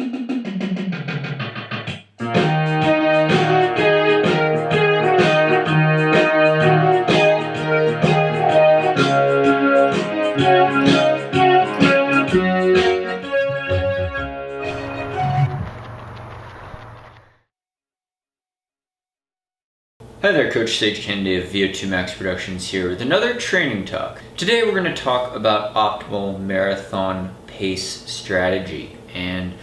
Hi there, Coach Sage Kennedy of VO2 Max Productions here with another training talk. Today we're going to talk about optimal marathon pace strategy, and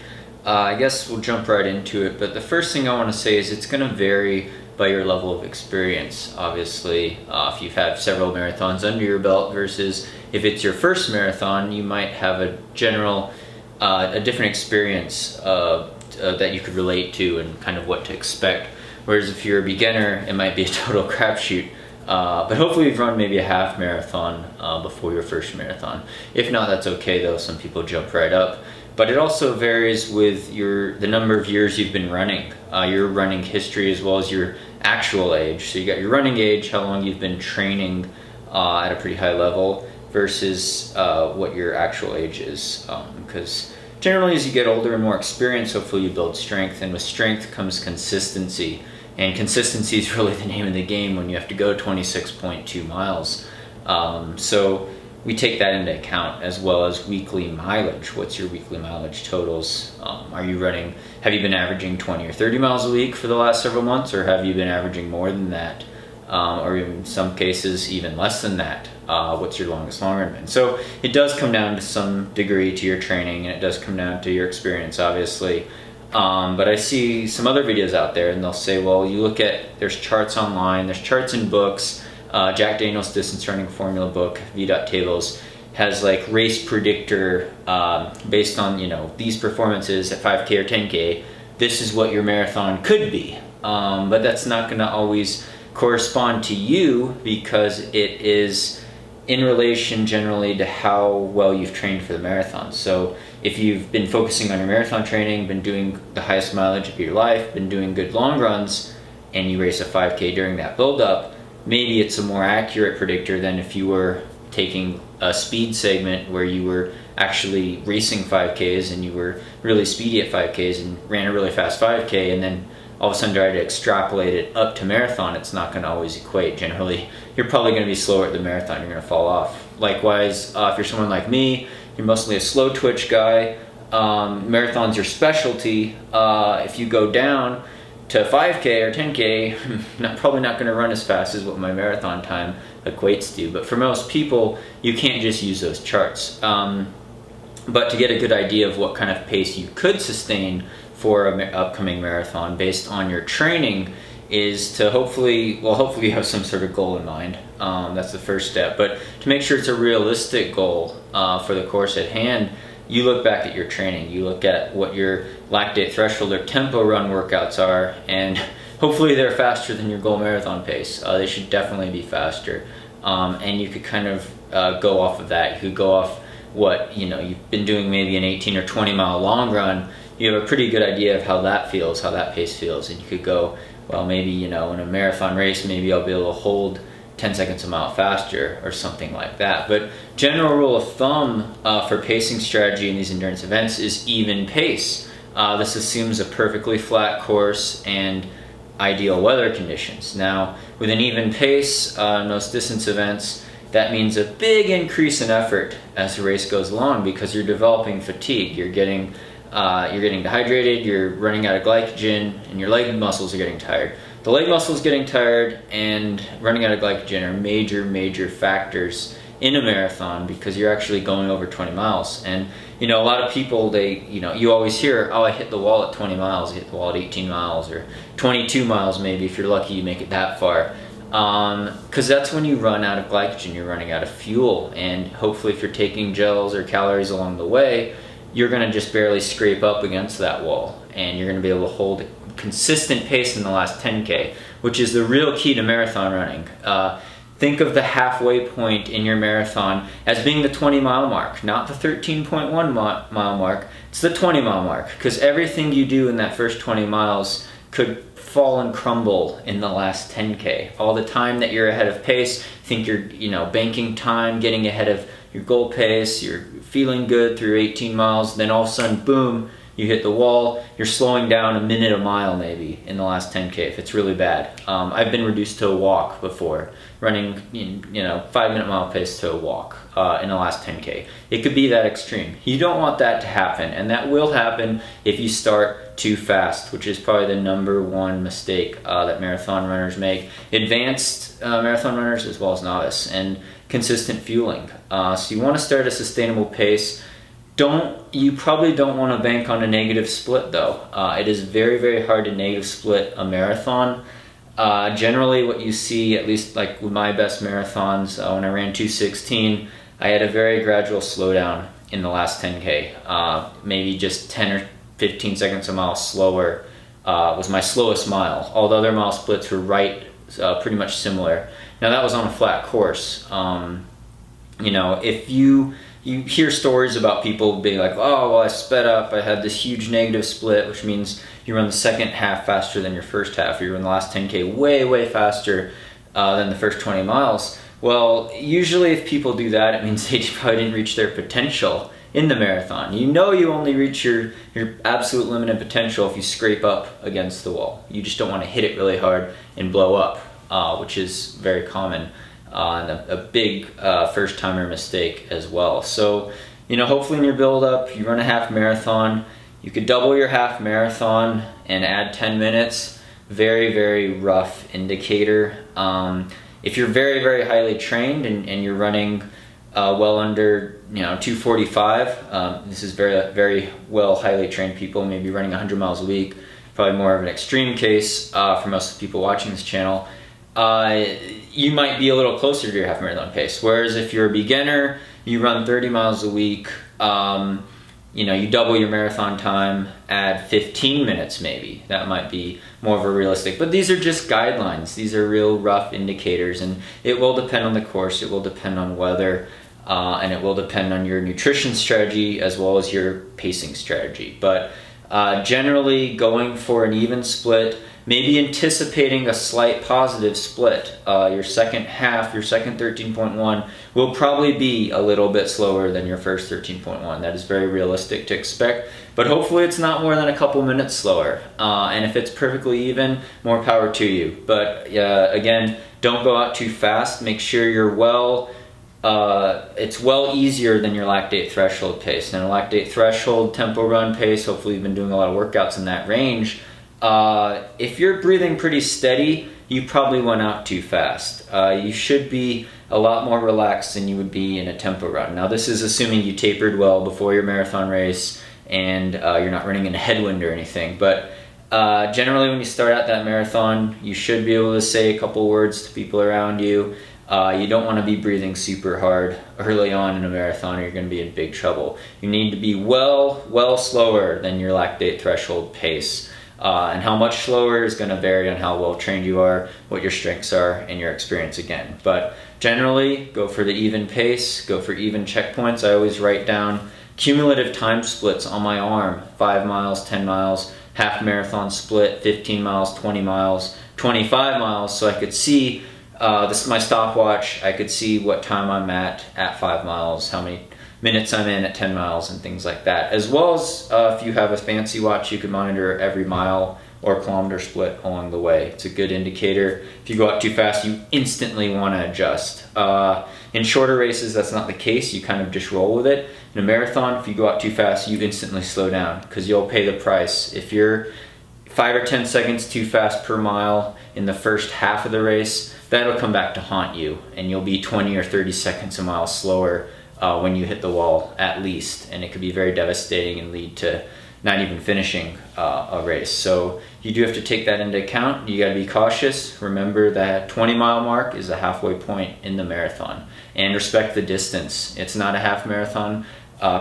I guess we'll jump right into it. But the first thing I want to say is it's going to vary by your level of experience. Obviously, if you've had several marathons under your belt versus if it's your first marathon, you might have a different experience that you could relate to and kind of what to expect. Whereas if you're a beginner, it might be a total crapshoot. But hopefully you've run maybe a half marathon before your first marathon. If not, that's okay though. Some people jump right up. But it also varies with the number of years you've been running, your running history as well as your actual age. So you got your running age, how long you've been training at a pretty high level versus what your actual age is. Because generally as you get older and more experienced, hopefully you build strength, and with strength comes consistency. And consistency is really the name of the game when you have to go 26.2 miles. So we take that into account, as well as weekly mileage. What's your weekly mileage totals? Have you been averaging 20 or 30 miles a week for the last several months, or have you been averaging more than that? Or in some cases even less than that? What's your longest long run been? So it does come down to some degree to your training, and it does come down to your experience, obviously. But I see some other videos out there and they'll say, well, there's charts online, there's charts in books. Jack Daniel's distance running formula book, V.Tables, has like race predictor based on, these performances at 5K or 10K. This is what your marathon could be. But that's not going to always correspond to you, because it is in relation generally to how well you've trained for the marathon. So if you've been focusing on your marathon training, been doing the highest mileage of your life, been doing good long runs, and you race a 5K during that build-up, maybe it's a more accurate predictor than if you were taking a speed segment where you were actually racing 5Ks and you were really speedy at 5Ks and ran a really fast 5K, and then all of a sudden try to extrapolate it up to marathon. It's not going to always equate. Generally, you're probably going to be slower at the marathon. You're going to fall off. Likewise, if you're someone like me, you're mostly a slow twitch guy. Marathon's your specialty. If you go down to 5K or 10K, probably not going to run as fast as what my marathon time equates to. But for most people, you can't just use those charts. But to get a good idea of what kind of pace you could sustain for an upcoming marathon based on your training is to hopefully you have some sort of goal in mind. That's the first step. But to make sure it's a realistic goal for the course at hand, you look back at your training. You look at what your lactate threshold or tempo run workouts are, and hopefully they're faster than your goal marathon pace. They should definitely be faster. And you could kind of go off of that. You could go off what you've been doing, maybe an 18 or 20 mile long run. You have a pretty good idea of how that feels, how that pace feels, and you could go, well, maybe in a marathon race, maybe I'll be able to hold 10 seconds a mile faster or something like that. But general rule of thumb for pacing strategy in these endurance events is even pace. This assumes a perfectly flat course and ideal weather conditions. Now, with an even pace in most distance events, that means a big increase in effort as the race goes along, because you're developing fatigue. You're getting dehydrated, you're running out of glycogen, and your leg muscles are getting tired. The leg muscles getting tired and running out of glycogen are major factors in a marathon, because you're actually going over 20 miles. And a lot of people, you always hear, oh, I hit the wall at 20 miles, I hit the wall at 18 miles, or 22 miles maybe, if you're lucky you make it that far. Because that's when you run out of glycogen, you're running out of fuel, and hopefully if you're taking gels or calories along the way, you're going to just barely scrape up against that wall, and you're going to be able to hold consistent pace in the last 10K, which is the real key to marathon running. Think of the halfway point in your marathon as being the 20 mile mark, not the 13.1 mile mark. It's the 20 mile mark, because everything you do in that first 20 miles could fall and crumble in the last 10K. All the time that you're ahead of pace, think you're banking time, getting ahead of your goal pace, you're feeling good through 18 miles, then all of a sudden, boom, you hit the wall, you're slowing down a minute a mile maybe in the last 10K if it's really bad. I've been reduced to a walk before, running 5-minute mile pace to a walk in the last 10K. It could be that extreme. You don't want that to happen, and that will happen if you start too fast, which is probably the number one mistake that marathon runners make. Advanced marathon runners as well as novice, and consistent fueling. So you want to start a sustainable pace. You probably don't want to bank on a negative split though. It is very, very hard to negative split a marathon. Generally what you see, at least like with my best marathons, when I ran 2:16, I had a very gradual slowdown in the last 10K. Maybe just 10 or 15 seconds a mile slower was my slowest mile. All the other mile splits were pretty much similar. Now that was on a flat course. If you hear stories about people being like, oh, well, I sped up, I had this huge negative split, which means you run the second half faster than your first half, or you run the last 10K way, way faster than the first 20 miles. Well, usually if people do that, it means they probably didn't reach their potential in the marathon. You only reach your absolute limited potential if you scrape up against the wall. You just don't want to hit it really hard and blow up, which is very common. And a big first-timer mistake as well. So, hopefully in your build-up, you run a half marathon. You could double your half marathon and add 10 minutes. Very, very rough indicator. If you're very, very highly trained and you're running well under 2:45, this is very, very well highly trained people, maybe running 100 miles a week. Probably more of an extreme case for most of the people watching this channel. You might be a little closer to your half marathon pace. Whereas if you're a beginner, you run 30 miles a week, you double your marathon time, add 15 minutes maybe. That might be more of a realistic, but these are just guidelines. These are real rough indicators, and it will depend on the course, it will depend on weather, and it will depend on your nutrition strategy as well as your pacing strategy. But generally going for an even split, maybe anticipating a slight positive split. Your second half, your second 13.1 will probably be a little bit slower than your first 13.1. That is very realistic to expect, but hopefully it's not more than a couple minutes slower. And if it's perfectly even, more power to you. But again, don't go out too fast. Make sure you're it's well easier than your lactate threshold pace. Now, lactate threshold tempo run pace, hopefully you've been doing a lot of workouts in that range. If you're breathing pretty steady, you probably went out too fast. You should be a lot more relaxed than you would be in a tempo run. Now, this is assuming you tapered well before your marathon race and you're not running in a headwind or anything. But generally when you start out that marathon, you should be able to say a couple words to people around you. You don't want to be breathing super hard early on in a marathon, or you're going to be in big trouble. You need to be well slower than your lactate threshold pace. And how much slower is going to vary on how well trained you are, what your strengths are, and your experience again. But generally, go for the even pace, go for even checkpoints. I always write down cumulative time splits on my arm: 5 miles, 10 miles, half marathon split, 15 miles, 20 miles, 25 miles, so I could see this is my stopwatch. I could see what time I'm at 5 miles, how many minutes I'm in at 10 miles, and things like that. As well as if you have a fancy watch, you can monitor every mile or kilometer split along the way. It's a good indicator. If you go out too fast, you instantly want to adjust. In shorter races, that's not the case. You kind of just roll with it. In a marathon, if you go out too fast, you instantly slow down because you'll pay the price. If you're 5 or 10 seconds too fast per mile in the first half of the race, that'll come back to haunt you, and you'll be 20 or 30 seconds a mile slower when you hit the wall at least, and it could be very devastating and lead to not even finishing a race. So you do have to take that into account. You got to be cautious. Remember that 20-mile mark is a halfway point in the marathon, and respect the distance. It's not a half marathon.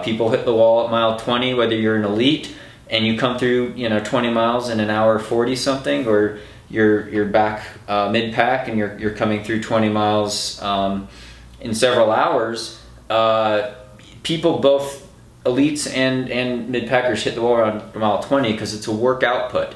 People hit the wall at mile 20, whether you're an elite and you come through 20 miles in an hour 40 something, or you're back mid-pack and you're coming through 20 miles in several hours. People, both elites and mid-packers, hit the wall around mile 20 because it's a work output.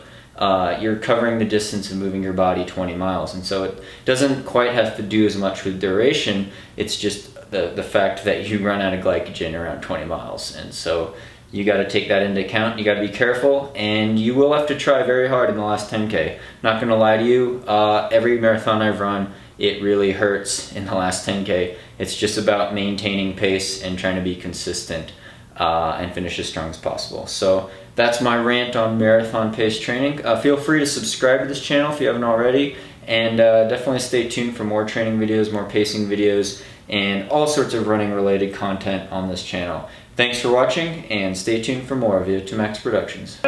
You're covering the distance and moving your body 20 miles, and so it doesn't quite have to do as much with duration. It's just the fact that you run out of glycogen around 20 miles, and so you got to take that into account. You got to be careful, and you will have to try very hard in the last 10K. Not going to lie to you, every marathon I've run, it really hurts in the last 10K. It's just about maintaining pace and trying to be consistent and finish as strong as possible. So that's my rant on marathon pace training. Feel free to subscribe to this channel if you haven't already, and definitely stay tuned for more training videos, more pacing videos, and all sorts of running related content on this channel. Thanks for watching, and stay tuned for more VO2 Max Productions.